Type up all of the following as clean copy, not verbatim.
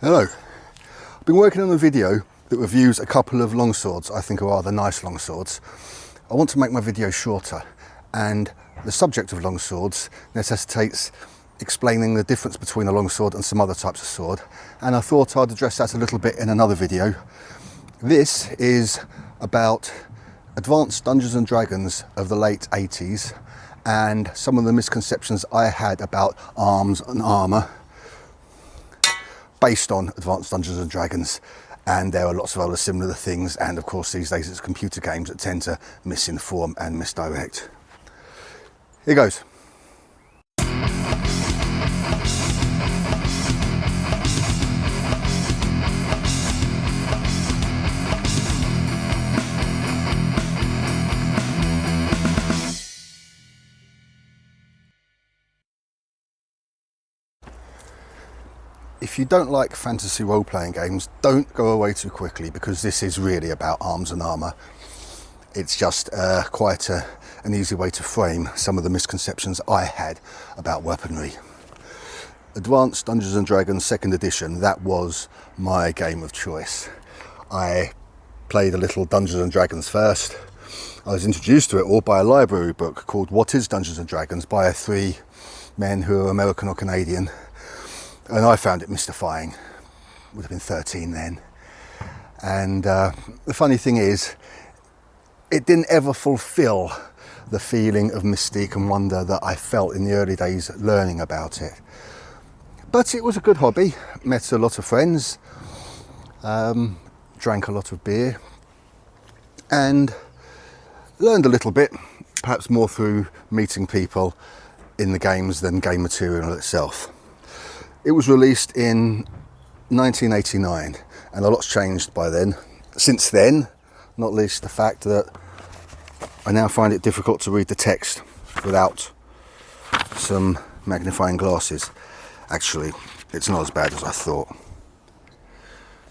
Hello. I've been working on a video that reviews a couple of longswords I think are rather nice longswords. I want to make my video shorter, and the subject of longswords necessitates explaining the difference between a longsword and some other types of sword, and I thought I'd address that a little bit in another video. This is about advanced Dungeons and Dragons of the late 80s and some of the misconceptions I had about arms and armour based on Advanced Dungeons and Dragons, and there are lots of other similar things, and of course these days it's computer games that tend to misinform and misdirect. Here goes. If you don't like fantasy role-playing games, don't go away too quickly, because this is really about arms and armour. It's just quite an easy way to frame some of the misconceptions I had about weaponry. Advanced Dungeons and Dragons 2nd edition, that was my game of choice. I played a little Dungeons and Dragons first. I was introduced to it all by a library book called What is Dungeons and Dragons by 3 men who are American or Canadian. And I found it mystifying. Would have been 13 then. And the funny thing is, it didn't ever fulfill the feeling of mystique and wonder that I felt in the early days learning about it. But it was a good hobby. Met a lot of friends, drank a lot of beer, and learned a little bit, perhaps more through meeting people in the games than game material itself. It was released in 1989, and a lot's changed by then. Since then, not least the fact that I now find it difficult to read the text without some magnifying glasses. Actually, it's not as bad as I thought,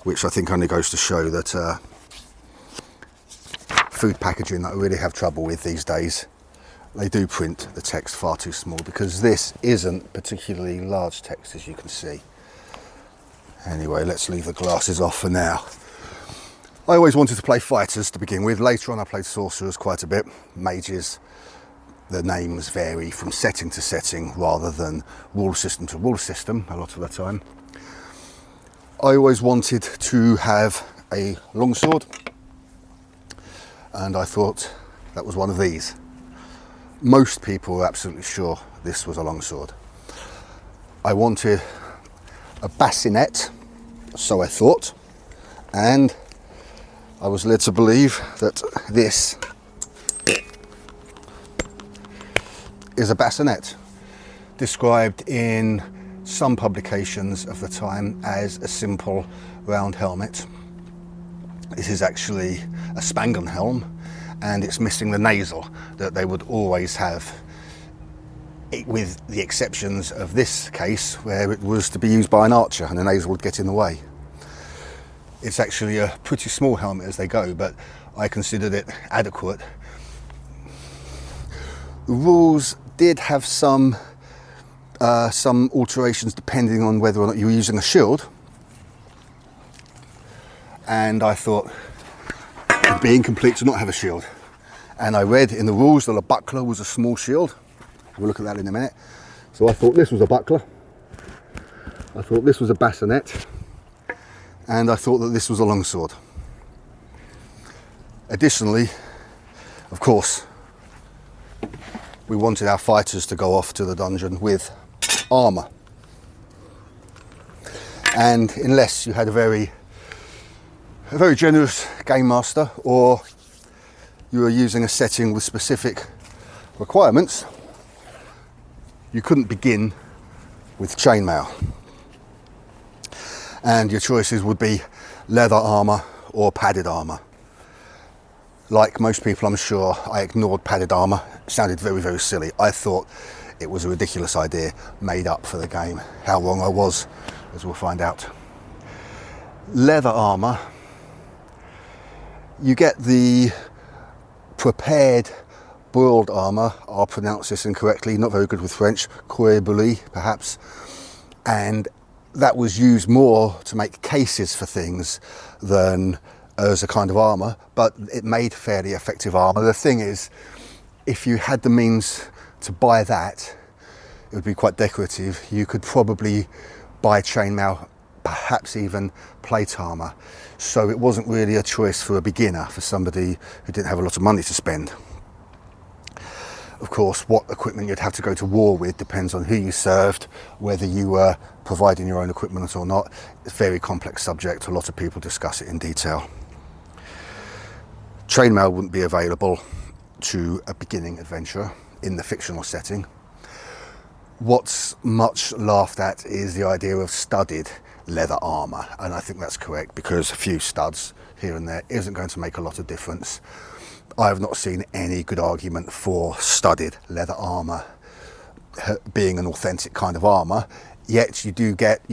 which I think only goes to show that food packaging that I really have trouble with these days, they do print the text far too small, because this isn't particularly large text, as you can see. Anyway, let's leave the glasses off for now. I always wanted to play fighters to begin with. Later on I played sorcerers quite a bit. Mages, the names vary from setting to setting rather than rule system to rule system a lot of the time. I always wanted to have a longsword, and I thought that was one of these. Most people were absolutely sure this was a longsword. I wanted a bassinet, so I thought, and I was led to believe that this is a bassinet, described in some publications of the time as a simple round helmet. This is actually a spangan helm, and it's missing the nasal that they would always have, with the exceptions of this case where it was to be used by an archer and the nasal would get in the way. It's actually a pretty small helmet as they go, but I considered it adequate. The rules did have some alterations depending on whether or not you were using a shield, and I thought it'd be incomplete to not have a shield. And I read in the rules that a buckler was a small shield. We'll look at that in a minute. So I thought this was a buckler, I thought this was a bassinet, and I thought that this was a longsword. Additionally, of course, we wanted our fighters to go off to the dungeon with armour. And unless you had a very generous game master, or you were using a setting with specific requirements, you couldn't begin with chainmail. And your choices would be leather armour or padded armour. Like most people, I'm sure, I ignored padded armour. It sounded very, very silly. I thought it was a ridiculous idea made up for the game. How wrong I was, as we'll find out. Leather armour, you get the prepared boiled armour, I'll pronounce this incorrectly, not very good with French, cuir bouilli perhaps, and that was used more to make cases for things than as a kind of armour, but it made fairly effective armour. The thing is, if you had the means to buy that, it would be quite decorative. You could probably buy chainmail, perhaps even plate armour. So it wasn't really a choice for a beginner, for somebody who didn't have a lot of money to spend. Of course, what equipment you'd have to go to war with depends on who you served, whether you were providing your own equipment or not. It's a very complex subject. A lot of people discuss it in detail. Chainmail wouldn't be available to a beginning adventurer in the fictional setting. What's much laughed at is the idea of studded leather armour, and I think that's correct, because a few studs here and there isn't going to make a lot of difference. I have not seen any good argument for studded leather armour being an authentic kind of armour, yet you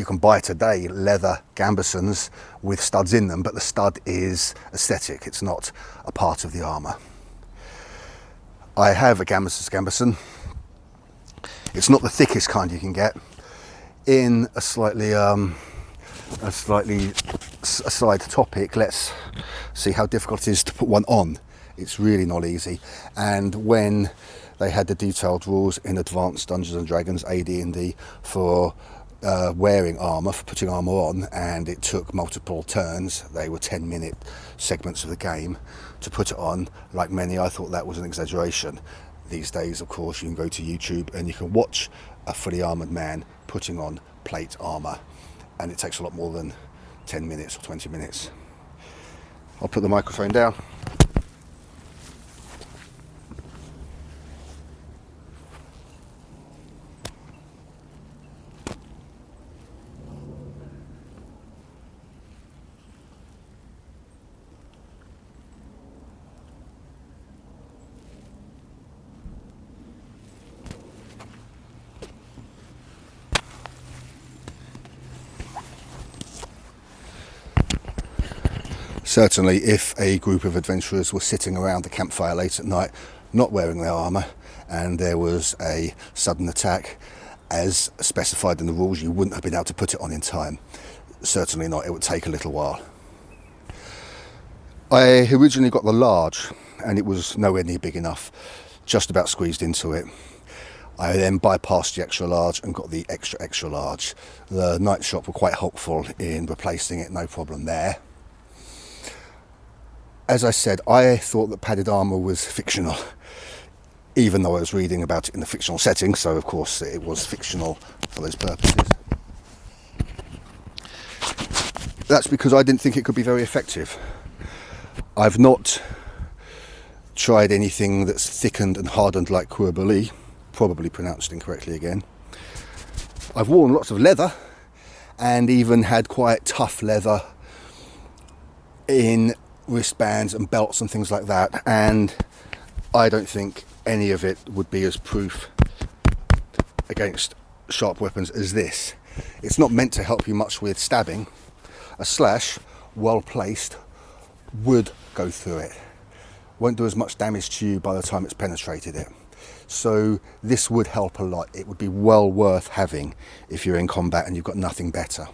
can buy today leather gambesons with studs in them, but the stud is aesthetic, it's not a part of the armour. I have a gambeson. It's not the thickest kind you can get. In a slightly aside topic, let's see how difficult it is to put one on. It's really not easy. And when they had the detailed rules in Advanced Dungeons and Dragons AD&D for wearing armour, for putting armour on, and it took multiple turns, they were 10-minute segments of the game, to put it on, like many, I thought that was an exaggeration. These days, of course, you can go to YouTube and you can watch a fully armoured man putting on plate armour, and it takes a lot more than 10 minutes or 20 minutes. I'll put the microphone down. Certainly, if a group of adventurers were sitting around the campfire late at night, not wearing their armour, and there was a sudden attack, as specified in the rules, you wouldn't have been able to put it on in time. Certainly not, it would take a little while. I originally got the large, and it was nowhere near big enough, just about squeezed into it. I then bypassed the extra large and got the extra large. The night shop were quite helpful in replacing it, no problem there. As I said, I thought that padded armour was fictional, even though I was reading about it in a fictional setting, so of course it was fictional for those purposes. That's because I didn't think it could be very effective. I've not tried anything that's thickened and hardened like Courbelie, probably pronounced incorrectly again. I've worn lots of leather, and even had quite tough leather in wristbands and belts and things like that, and I don't think any of it would be as proof against sharp weapons as this. It's not meant to help you much with stabbing. A slash, well placed, would go through it. Won't do as much damage to you by the time it's penetrated it. So this would help a lot. It would be well worth having if you're in combat and you've got nothing better.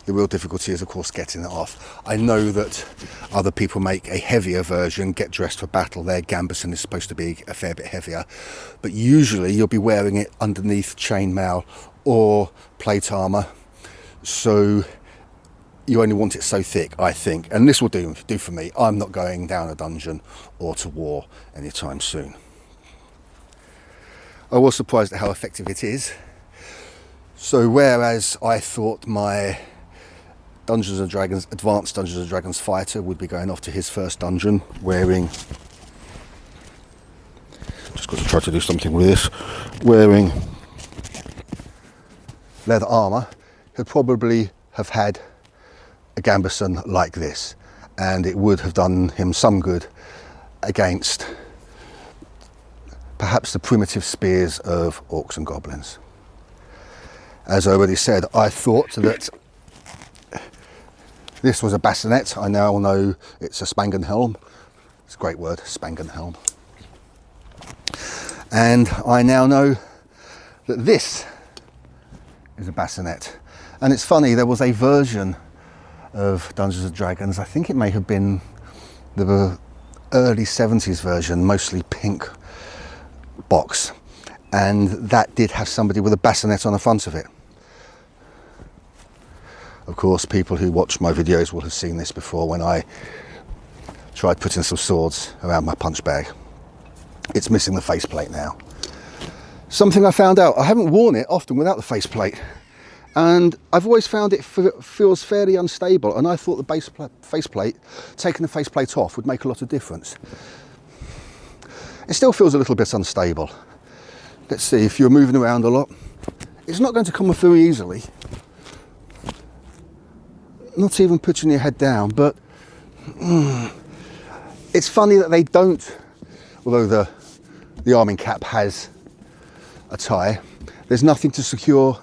The real difficulty is, of course, getting it off. I know that other people make a heavier version, Get Dressed for Battle. Their gambeson is supposed to be a fair bit heavier, but usually you'll be wearing it underneath chainmail or plate armour, so you only want it so thick, I think. And this will do for me. I'm not going down a dungeon or to war anytime soon. I was surprised at how effective it is. So whereas I thought my Dungeons and Dragons, Advanced Dungeons and Dragons fighter would be going off to his first dungeon wearing, just got to try to do something with this, wearing leather armour, he'd probably have had a gambeson like this, and it would have done him some good against perhaps the primitive spears of orcs and goblins. As I already said, I thought that this was a bassinet. I now know it's a Spangenhelm. It's a great word, Spangenhelm. And I now know that this is a bassinet. And it's funny, there was a version of Dungeons and Dragons, I think it may have been the early 70s version, mostly pink box, and that did have somebody with a bassinet on the front of it. Of course, people who watch my videos will have seen this before when I tried putting some swords around my punch bag. It's missing the faceplate now. Something I found out, I haven't worn it often without the faceplate, and I've always found it feels fairly unstable, and I thought the faceplate, taking the faceplate off, would make a lot of difference. It still feels a little bit unstable. Let's see, if you're moving around a lot, it's not going to come off very easily. Not even putting your head down, but it's funny that they don't, although the arming cap has a tie, there's nothing to secure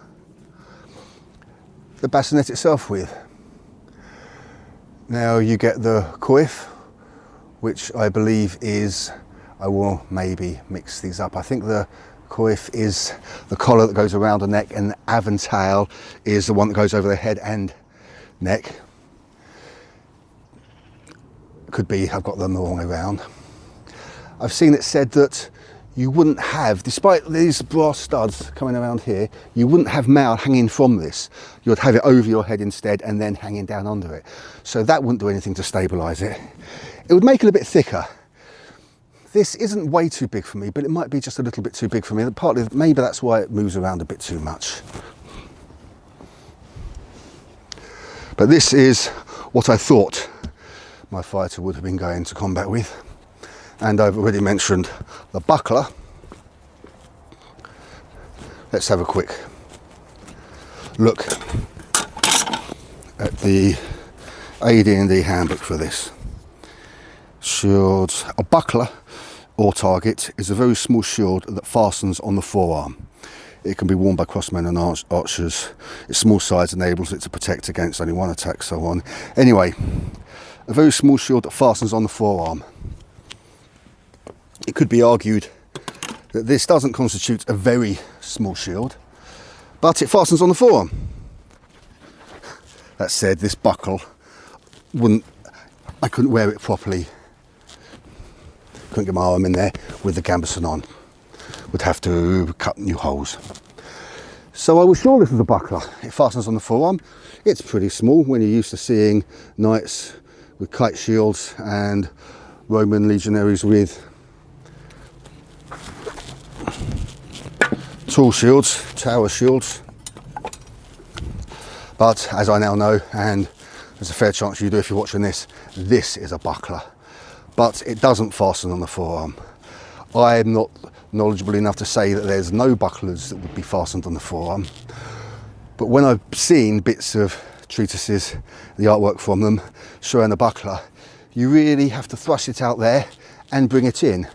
the bassinet itself with. Now you get the coif, which I believe is, I will maybe mix these up, I think the coif is the collar that goes around the neck, and the aventail is the one that goes over the head and neck. Could be I've got them the wrong way around. I've seen it said that you wouldn't have, despite these brass studs coming around here, you wouldn't have mail hanging from this. You'd have it over your head instead and then hanging down under it. So that wouldn't do anything to stabilise it. It would make it a bit thicker. This isn't way too big for me, but it might be just a little bit too big for me. Partly, maybe that's why it moves around a bit too much. But this is what I thought my fighter would have been going to combat with. And I've already mentioned the buckler. Let's have a quick look at the AD&D handbook for this. Shields. A buckler or target is a very small shield that fastens on the forearm. It can be worn by crossmen and archers. Its small size enables it to protect against only one attack, so on. Anyway, a very small shield that fastens on the forearm. It could be argued that this doesn't constitute a very small shield, but it fastens on the forearm. That said, this buckle I couldn't wear it properly. Couldn't get my arm in there with the gambeson on. Would have to cut new holes. So I was sure this was a buckler. It fastens on the forearm. It's pretty small when you're used to seeing knights with kite shields and Roman legionaries with tall shields, tower shields. But as I now know, and there's a fair chance you do if you're watching this, this is a buckler. But it doesn't fasten on the forearm. I'm not knowledgeable enough to say that there's no bucklers that would be fastened on the forearm. But when I've seen bits of treatises, the artwork from them, showing a buckler, you really have to thrust it out there and bring it in.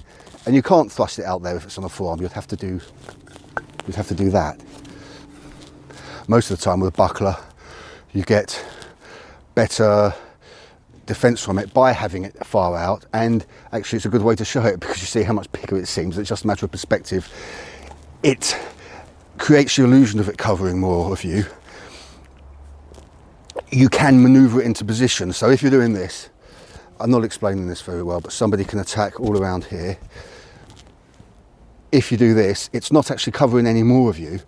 And you can't thrust it out there if it's on the forearm. You'd have to do that. Most of the time with a buckler, you get better defense from it by having it far out, and actually it's a good way to show it because you see how much bigger it seems. It's just a matter of perspective. It creates the illusion of it covering more of you. You can maneuver it into position. So if you're doing this, I'm not explaining this very well, but somebody can attack all around here. If you do this, it's not actually covering any more of you,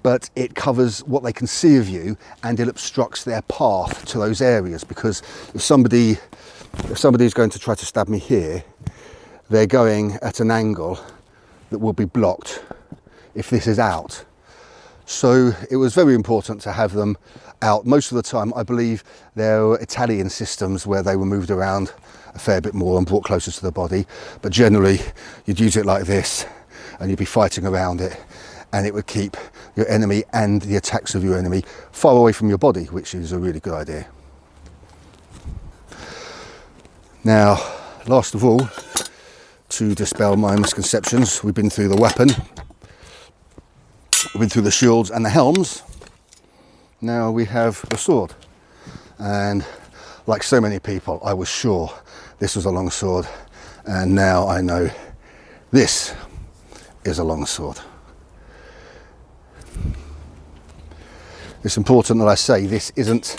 but it covers what they can see of you, and it obstructs their path to those areas. Because if somebody's going to try to stab me here, they're going at an angle that will be blocked if this is out. So it was very important to have them out. Most of the time, I believe there were Italian systems where they were moved around a fair bit more and brought closer to the body, but generally you'd use it like this and you'd be fighting around it, and it would keep your enemy and the attacks of your enemy far away from your body, which is a really good idea. Now, last of all, to dispel my misconceptions, we've been through the weapon, we've been through the shields and the helms. Now we have the sword. And like so many people, I was sure this was a longsword, and now I know this is a longsword. It's important that I say this isn't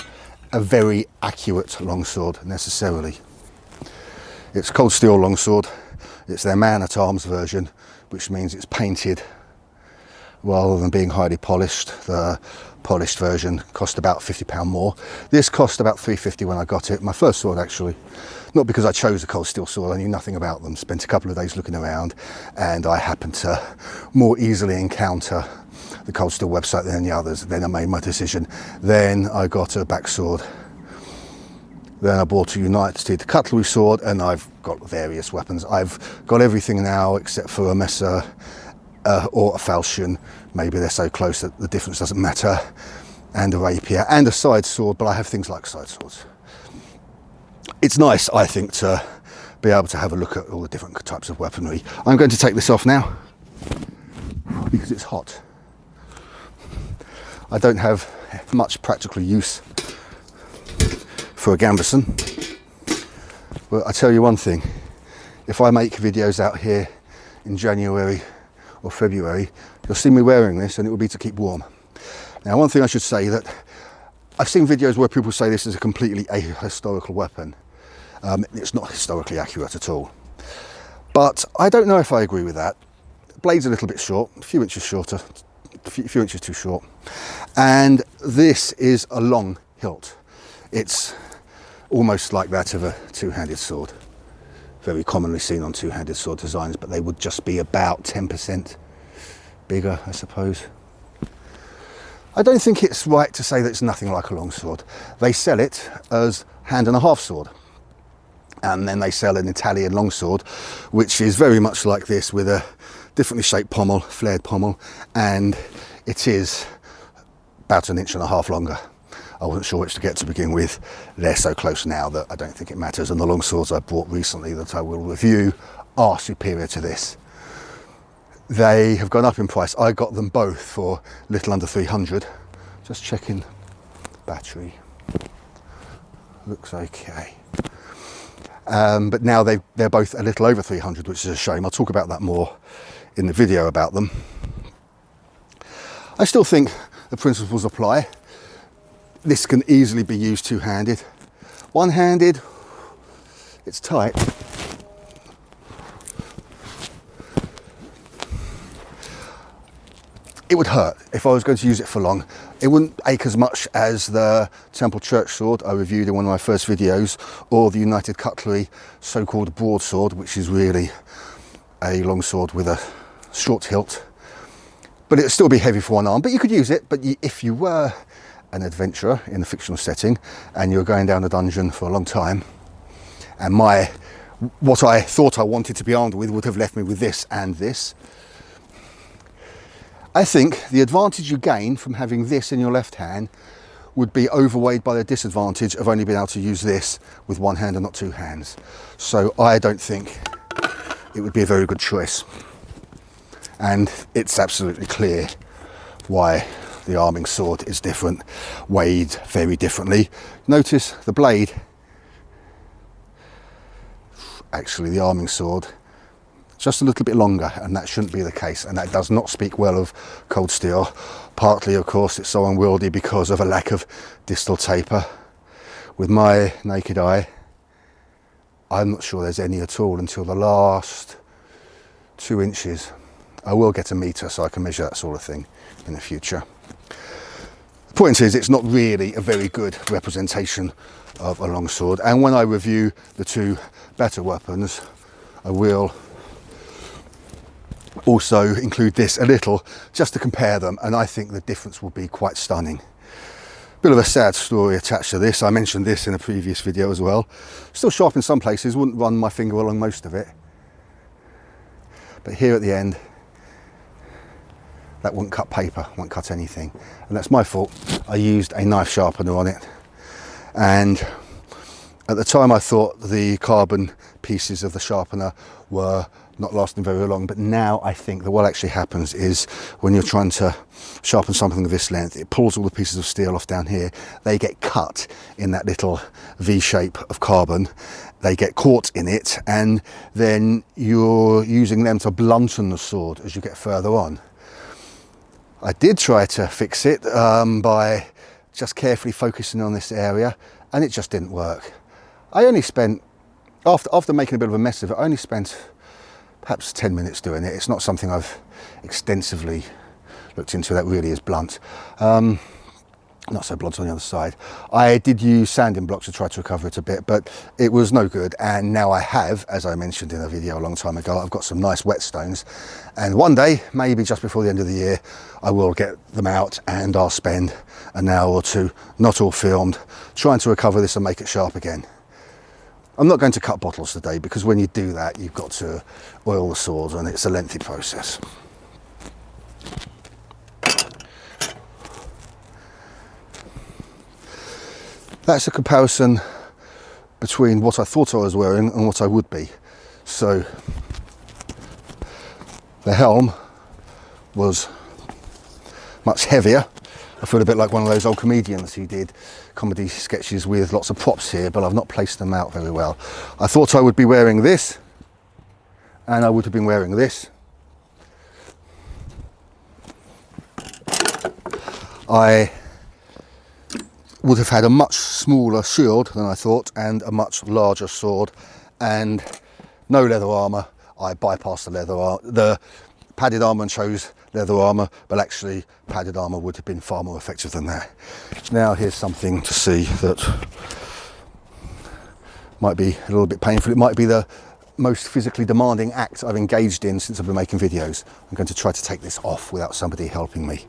a very accurate longsword necessarily. It's cold steel longsword. It's their man-at-arms version, which means it's painted rather than being highly polished. The polished version cost about £50 more. This cost about £3.50 when I got it. My first sword, actually. Not because I chose a cold steel sword, I knew nothing about them. Spent a couple of days looking around, and I happened to more easily encounter the cold steel website than the others. Then I made my decision. Then I got a back sword. Then I bought a United cutlery sword, and I've got various weapons. I've got everything now except for a messer or a falchion. Maybe they're so close that the difference doesn't matter. And a rapier and a side sword, but I have things like side swords. It's nice, I think, to be able to have a look at all the different types of weaponry. I'm going to take this off now because it's hot. I don't have much practical use for a gambeson, but I tell you one thing, if I make videos out here in January or February, you'll see me wearing this, and it will be to keep warm. Now, one thing I should say, that I've seen videos where people say this is a completely ahistorical weapon. It's not historically accurate at all, but I don't know if I agree with that. The blade's a little bit short, a few inches shorter, a few inches too short, and this is a long hilt. It's almost like that of a two-handed sword, very commonly seen on two-handed sword designs, but they would just be about 10% bigger, I suppose. I don't think it's right to say that it's nothing like a longsword. They sell it as hand and a half sword, and then they sell an Italian longsword, which is very much like this, with a differently shaped pommel, flared pommel, and it is about 1.5 inches longer. I wasn't sure which to get to begin with. They're so close now that I don't think it matters, and the long swords I bought recently that I will review are superior to this. They have gone up in price. I got them both for a little under 300. Just checking battery. Looks okay. But now they're both a little over 300, which is a shame. I'll talk about that more in the video about them. I still think the principles apply. This can easily be used two-handed. One-handed, it's tight. It would hurt if I was going to use it for long. It wouldn't ache as much as the Temple Church sword I reviewed in one of my first videos, or the United Cutlery so-called broadsword, which is really a long sword with a short hilt. But it'd still be heavy for one arm, but you could use it. But if you were an adventurer in a fictional setting and you're going down a dungeon for a long time, and what I thought I wanted to be armed with would have left me with this and this, I think the advantage you gain from having this in your left hand would be overweighed by the disadvantage of only being able to use this with one hand and not two hands. So I don't think it would be a very good choice. And it's absolutely clear why the arming sword is different, weighed very differently. Notice the blade. Actually, the arming sword, just a little bit longer, and that shouldn't be the case, and that does not speak well of cold steel. Partly, of course, it's so unwieldy because of a lack of distal taper. With my naked eye, I'm not sure there's any at all until the last 2 inches. I will get a meter so I can measure that sort of thing in the future. The point is, it's not really a very good representation of a longsword, and when I review the two better weapons, I will also include this a little just to compare them, and I think the difference will be quite stunning. Bit of a sad story attached to this. I mentioned this in a previous video as well. Still sharp in some places, wouldn't run my finger along most of it, but here at the end, that wouldn't cut paper, won't cut anything, and that's my fault. I used a knife sharpener on it, and at the time I thought the carbon pieces of the sharpener were not lasting very long, but now I think that what actually happens is when you're trying to sharpen something of this length, it pulls all the pieces of steel off down here. They get cut in that little V shape of carbon. They get caught in it, and then you're using them to blunten the sword as you get further on. I did try to fix it by just carefully focusing on this area, and it just didn't work. I only spent, after making a bit of a mess of it, I only spent perhaps 10 minutes doing it. It's not something I've extensively looked into. That really is blunt. Not so blunt on the other side. I did use sanding blocks to try to recover it a bit, but it was no good. And now I have, as I mentioned in a video a long time ago, I've got some nice whetstones, and one day, maybe just before the end of the year, I will get them out and I'll spend an hour or two, not all filmed, trying to recover this and make it sharp again. I'm not going to cut bottles today, because when you do that, you've got to oil the swords and it's a lengthy process. That's a comparison between what I thought I was wearing and what I would be. So the helm was much heavier. I feel a bit like one of those old comedians who did comedy sketches with lots of props here, but I've not placed them out very well. I thought I would be wearing this, and I would have been wearing this. I would have had a much smaller shield than I thought, and a much larger sword, and no leather armour. I bypassed the padded armour and chose leather armour, but actually padded armour would have been far more effective than that. Now here's something to see that might be a little bit painful. It might be the most physically demanding act I've engaged in since I've been making videos. I'm going to try to take this off without somebody helping me.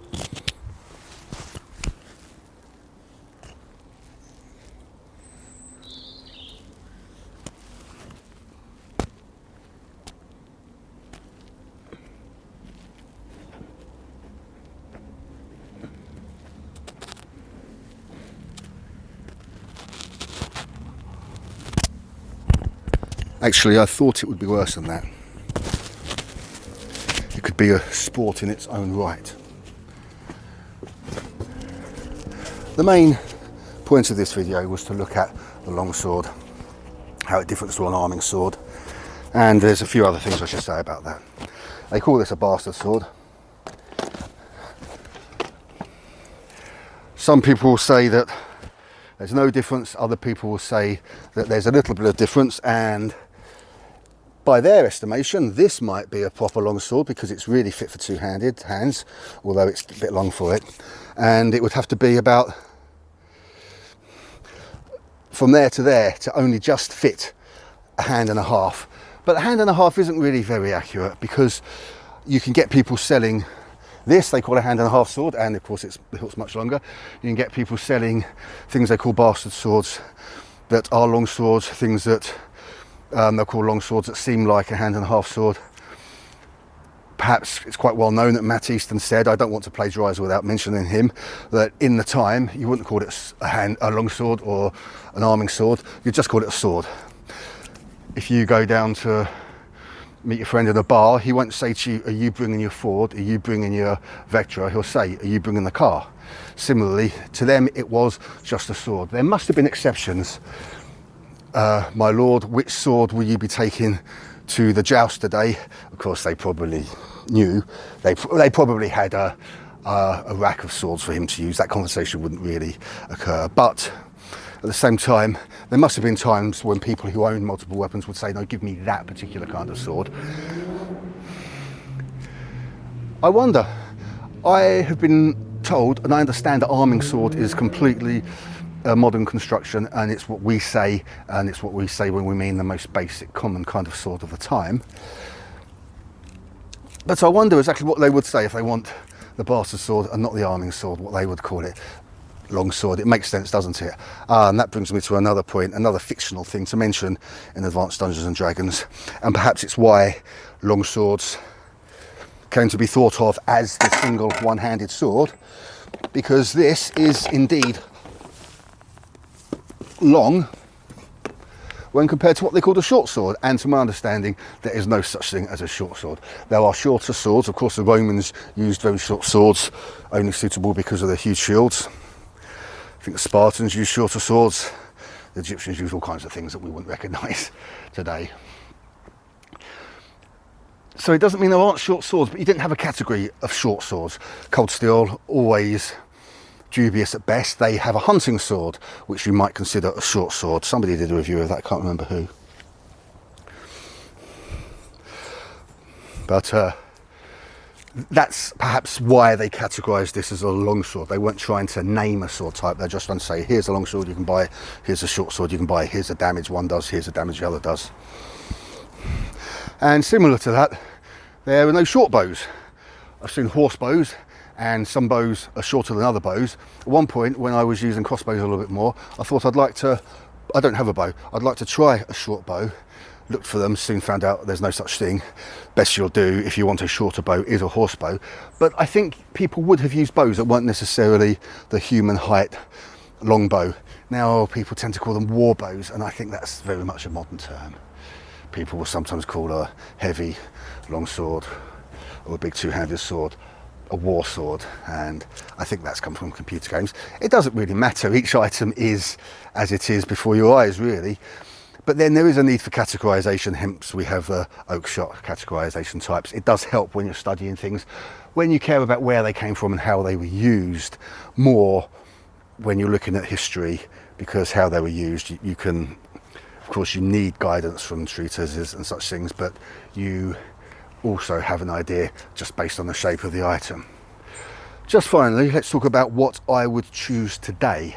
Actually, I thought it would be worse than that. It could be a sport in its own right. The main point of this video was to look at the longsword, how it differs to an arming sword, and there's a few other things I should say about that. They call this a bastard sword. Some people will say that there's no difference, other people will say that there's a little bit of difference, and by their estimation, this might be a proper longsword because it's really fit for two-handed hands, although it's a bit long for it. And it would have to be about from there to only just fit a hand and a half. But a hand and a half isn't really very accurate, because you can get people selling this, they call a hand and a half sword, and of course the hilt's much longer. You can get people selling things they call bastard swords that are long swords, things that they'll call long swords that seem like a hand and a half sword. Perhaps it's quite well known that Matt Easton said, I don't want to plagiarise without mentioning him, that in the time you wouldn't call it a long sword or an arming sword, you'd just call it a sword. If you go down to meet your friend in a bar, he won't say to you, are you bringing your Ford, are you bringing your Vectra? He'll say, are you bringing the car? Similarly, to them it was just a sword. There must have been exceptions. My lord, which sword will you be taking to the joust today? Of course, they probably knew. They probably had a rack of swords for him to use. That conversation wouldn't really occur. But at the same time, there must have been times when people who own multiple weapons would say, no, give me that particular kind of sword. I wonder, I have been told, and I understand that arming sword is completely a modern construction, and it's what we say, and it's what we say when we mean the most basic, common kind of sword of the time. But I wonder exactly what they would say if they want the bastard sword and not the arming sword, what they would call it. Long sword. It makes sense, doesn't it? And that brings me to another point, another fictional thing to mention in Advanced Dungeons and Dragons, and perhaps it's why long swords came to be thought of as the single one-handed sword, because this is indeed long when compared to what they called a short sword, and to my understanding there is no such thing as a short sword. There are shorter swords. Of course, the Romans used very short swords, only suitable because of their huge shields. I think the Spartans used shorter swords. The Egyptians used all kinds of things that we wouldn't recognise today. So it doesn't mean there aren't short swords, but you didn't have a category of short swords. Cold steel, always dubious at best. They have a hunting sword, which you might consider a short sword. Somebody did a review of that, I can't remember who. But that's perhaps why they categorised this as a longsword. They weren't trying to name a sword type, they're just trying to say, here's a longsword you can buy, here's a short sword you can buy, here's the damage one does, here's the damage the other does. And similar to that, there are no short bows. I've seen horse bows, and some bows are shorter than other bows. At one point, when I was using crossbows a little bit more, I thought I don't have a bow, I'd like to try a short bow. Looked for them, soon found out there's no such thing. Best you'll do if you want a shorter bow is a horse bow. But I think people would have used bows that weren't necessarily the human height long bow. Now people tend to call them war bows, and I think that's very much a modern term. People will sometimes call a heavy long sword or a big two-handed sword a war sword, and I think that's come from computer games. It doesn't really matter, each item is as it is before your eyes, really. But then there is a need for categorisation, hence we have the oak shot categorisation types. It does help when you're studying things, when you care about where they came from and how they were used, more when you're looking at history, because how they were used, you can, of course you need guidance from treatises and such things, but you also have an idea just based on the shape of the item. Just finally, let's talk about what I would choose today.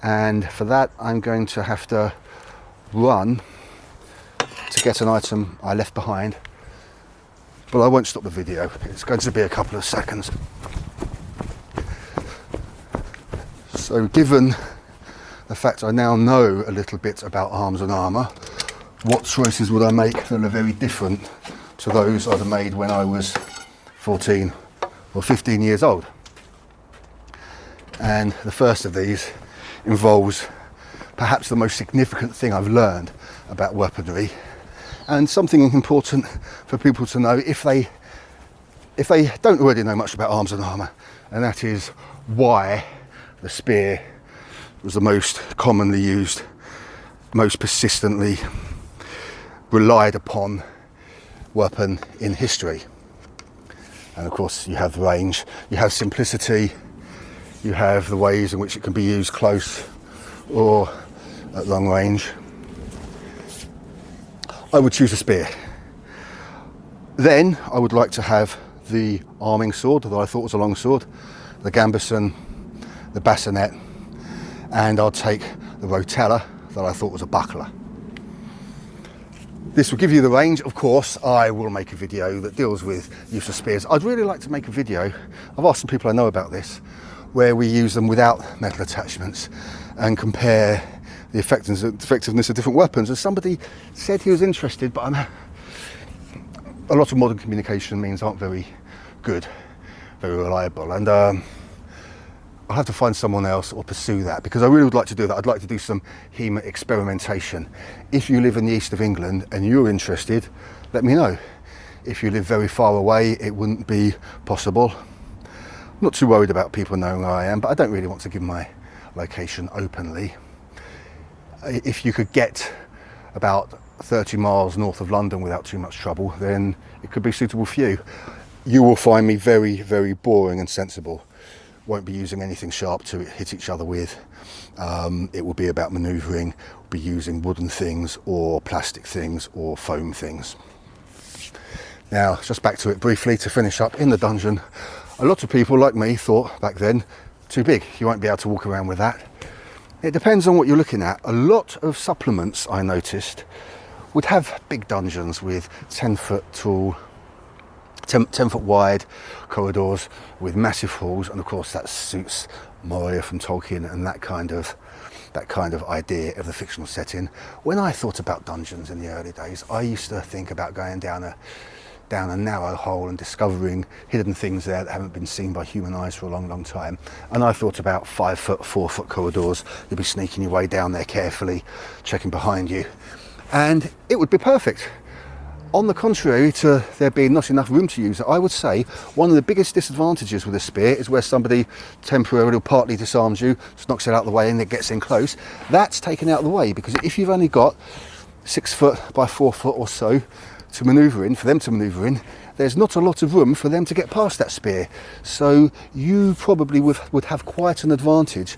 And for that, I'm going to have to run to get an item I left behind, but I won't stop the video. It's going to be a couple of seconds. So given the fact I now know a little bit about arms and armour, what choices would I make that are very different to those I'd have made when I was 14 or 15 years old? And the first of these involves perhaps the most significant thing I've learned about weaponry, and something important for people to know if they don't already know much about arms and armour, and that is why the spear was the most commonly used, most persistently relied upon weapon in history. And of course you have range, you have simplicity, you have the ways in which it can be used close or at long range. I would choose a spear. Then I would like to have the arming sword that I thought was a long sword, the gambeson, the bassinet, and I'll take the rotella that I thought was a buckler. This will give you the range. Of course, I will make a video that deals with use of spears. I'd really like to make a video, I've asked some people I know about this, where we use them without metal attachments and compare the effectiveness of different weapons. And somebody said he was interested, but a lot of modern communication means aren't very good, very reliable, and I'll have to find someone else or pursue that, because I really would like to do that. I'd like to do some HEMA experimentation. If you live in the east of England and you're interested, let me know. If you live very far away, it wouldn't be possible. I'm not too worried about people knowing where I am, but I don't really want to give my location openly. If you could get about 30 miles north of London without too much trouble, then it could be suitable for you. You will find me very, very boring and sensible. Won't be using anything sharp to hit each other with. It will be about manoeuvring, we'll be using wooden things or plastic things or foam things. Now, just back to it briefly to finish up. In the dungeon, a lot of people like me thought back then, too big, you won't be able to walk around with that. It depends on what you're looking at. A lot of supplements, I noticed, would have big dungeons with 10-foot tall, 10 foot wide corridors with massive halls, and of course that suits Moria from Tolkien and that kind of idea of the fictional setting. When I thought about dungeons in the early days, I used to think about going down a narrow hole and discovering hidden things there that haven't been seen by human eyes for a long, long time. And I thought about 5-foot, 4-foot corridors. You'd be sneaking your way down there carefully, checking behind you, and it would be perfect. On the contrary to there being not enough room to use it, I would say one of the biggest disadvantages with a spear is where somebody temporarily or partly disarms you, just knocks it out of the way and it gets in close. That's taken out of the way, because if you've only got 6 foot by 4 foot or so to manoeuvre in, for them to manoeuvre in, there's not a lot of room for them to get past that spear. So you probably would have quite an advantage,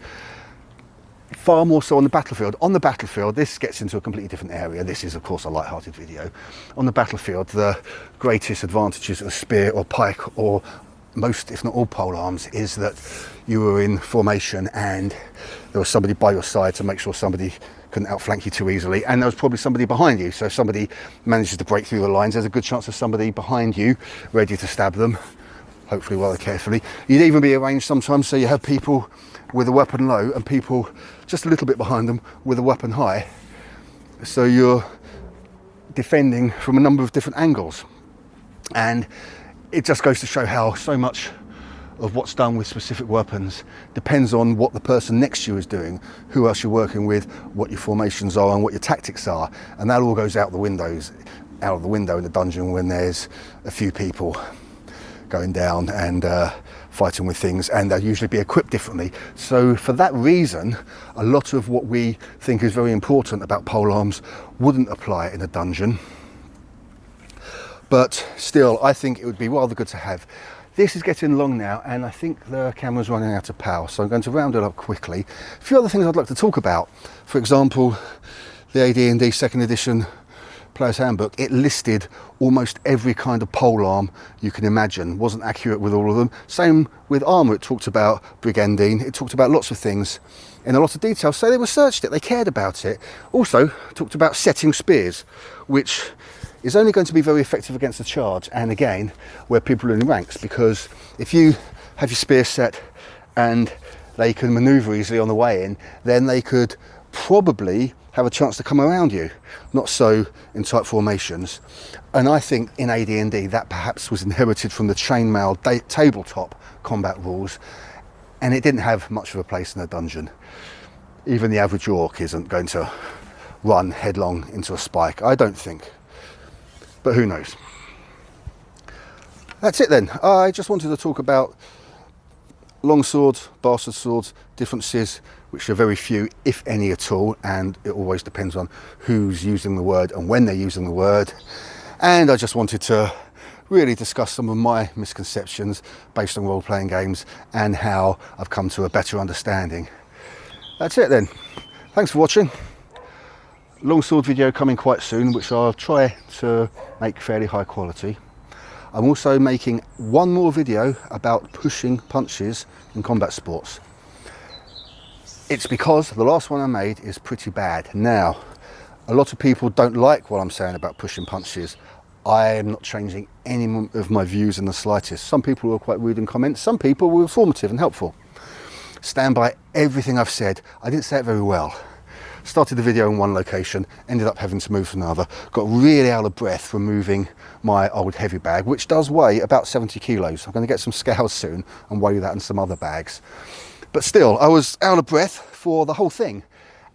far more so on the battlefield. On the battlefield, this gets into a completely different area. This is, of course, a light-hearted video. On the battlefield, the greatest advantages of a spear or pike, or most, if not all, pole arms, is that you were in formation and there was somebody by your side to make sure somebody couldn't outflank you too easily, and there was probably somebody behind you. So if somebody manages to break through the lines, there's a good chance of somebody behind you ready to stab them, hopefully rather carefully. You'd even be arranged sometimes so you have people with a weapon low and people just a little bit behind them with a weapon high, so you're defending from a number of different angles. And it just goes to show how so much of what's done with specific weapons depends on what the person next to you is doing, who else you're working with, what your formations are and what your tactics are, and that all goes out the window in the dungeon when there's a few people going down and fighting with things, and they'll usually be equipped differently. So for that reason, a lot of what we think is very important about polearms wouldn't apply in a dungeon. But still, I think it would be rather good to have. This is getting long now, and I think the camera's running out of power, so I'm going to round it up quickly. A few other things I'd like to talk about. For example, the AD&D 2nd edition Player's Handbook, it listed almost every kind of polearm you can imagine. Wasn't accurate with all of them. Same with armour, it talked about brigandine, it talked about lots of things in a lot of detail, so they researched it, they cared about it. Also, talked about setting spears, which is only going to be very effective against a charge, and again, where people are in ranks, because if you have your spear set and they can manoeuvre easily on the way in, then they could probably have a chance to come around you, not so in tight formations. And I think in AD&D that perhaps was inherited from the chainmail tabletop combat rules, and it didn't have much of a place in a dungeon. Even the average orc isn't going to run headlong into a spike, I don't think. But who knows? That's it then. I just wanted to talk about longswords, bastard swords, differences, which are very few, if any at all, and it always depends on who's using the word and when they're using the word. And I just wanted to really discuss some of my misconceptions based on role-playing games and how I've come to a better understanding. That's it then. Thanks for watching. Longsword video coming quite soon, which I'll try to make fairly high quality. I'm also making one more video about pushing punches in combat sports. It's because the last one I made is pretty bad. Now, a lot of people don't like what I'm saying about pushing punches. I am not changing any of my views in the slightest. Some people were quite rude in comments, some people were informative and helpful. Stand by everything I've said. I didn't say it very well. Started the video in one location, ended up having to move to another, got really out of breath from moving my old heavy bag, which does weigh about 70 kilos. I'm going to get some scales soon and weigh that in some other bags. But still, I was out of breath for the whole thing.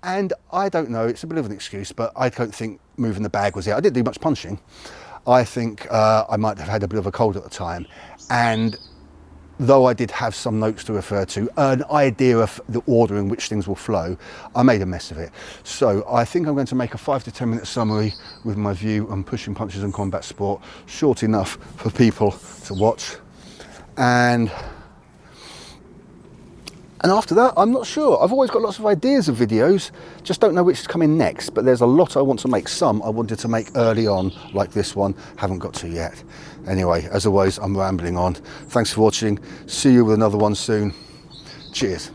And I don't know, it's a bit of an excuse, but I don't think moving the bag was it. I didn't do much punching. I think I might have had a bit of a cold at the time. And though I did have some notes to refer to, an idea of the order in which things will flow, I made a mess of it. So I think I'm going to make a 5 to 10 minute summary with my view on pushing punches in combat sport, short enough for people to watch. And after that, I'm not sure. I've always got lots of ideas of videos, just don't know which is coming next, but there's a lot I want to make. Some I wanted to make early on, like this one, haven't got to yet. Anyway, as always, I'm rambling on. Thanks for watching. See you with another one soon. Cheers.